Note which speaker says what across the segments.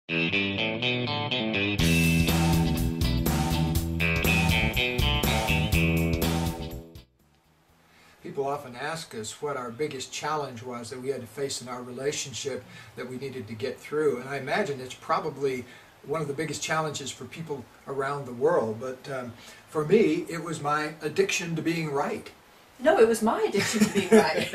Speaker 1: People often ask us what our biggest challenge was that we had to face in our relationship that we needed to get through. And I imagine it's probably one of the biggest challenges for people around the world. But for me, it was my addiction to being right.
Speaker 2: No, it was my addiction to being right.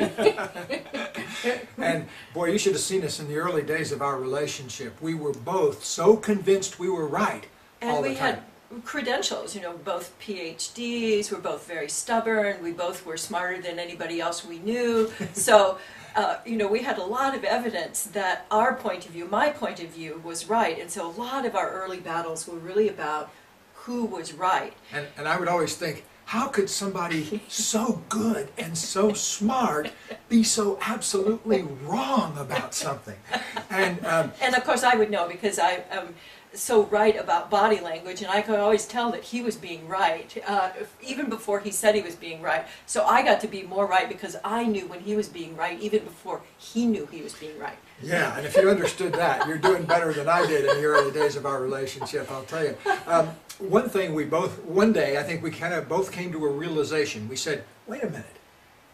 Speaker 1: And boy, you should have seen us in the early days of our relationship. We were both so convinced we were right all the time.
Speaker 2: And we had credentials, you know, both PhDs, we're both very stubborn, we both were smarter than anybody else we knew. So, you know, we had a lot of evidence that our point of view, my point of view, was right. And so a lot of our early battles were really about who was right.
Speaker 1: And I would always think, how could somebody so good and so smart be so absolutely wrong about something? And
Speaker 2: of course I would know because I am so right about body language, and I could always tell that he was being right, even before he said he was being right. So I got to be more right because I knew when he was being right, even before he knew he was being right.
Speaker 1: yeah, and if you understood that, you're doing better than I did in the early days of our relationship, I'll tell you. One thing one day, I think we kind of both came to a realization. We said, wait a minute,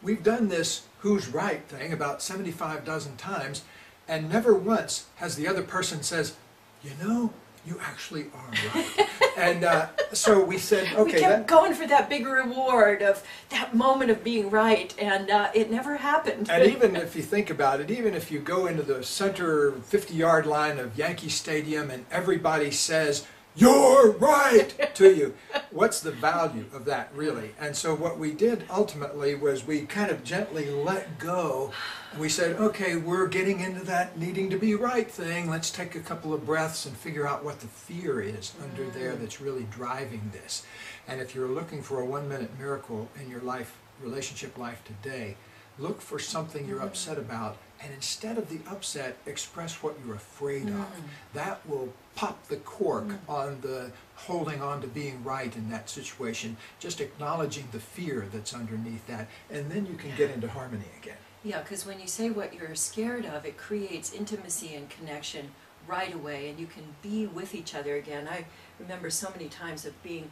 Speaker 1: we've done this who's right thing about 75 dozen times, and never once has the other person says, you know, you actually are right. And so we said, okay.
Speaker 2: We kept going for that big reward of that moment of being right, and it never happened.
Speaker 1: And even if you think about it, even if you go into the center 50-yard line of Yankee Stadium and everybody says, you're right to you, what's the value of that really? And so what we did ultimately was we kind of gently let go. And we said, okay, we're getting into that needing to be right thing. Let's take a couple of breaths and figure out what the fear is under there that's really driving this. And if you're looking for a one-minute miracle in your life, relationship life today, look for something you're upset about, and instead of the upset, express what you're afraid of. That will pop the cork on the holding on to being right in that situation, just acknowledging the fear that's underneath that, and then you can get into harmony again.
Speaker 2: Yeah, because when you say what you're scared of, it creates intimacy and connection right away, and you can be with each other again. I remember so many times of being,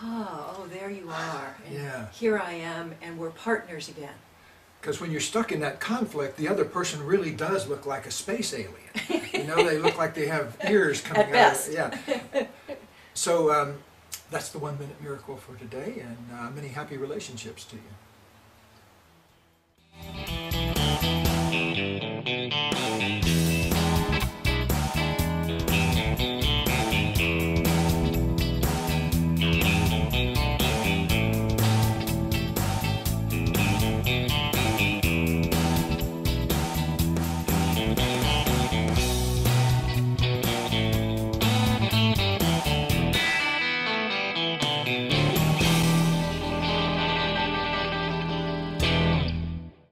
Speaker 2: oh, there you are, and
Speaker 1: yeah.
Speaker 2: Here I am, and we're partners again.
Speaker 1: Because when you're stuck in that conflict, the other person really does look like a space alien. You know, they look like they have ears coming
Speaker 2: At best.
Speaker 1: out. Yeah. So that's the one-minute miracle for today, and many happy relationships to you.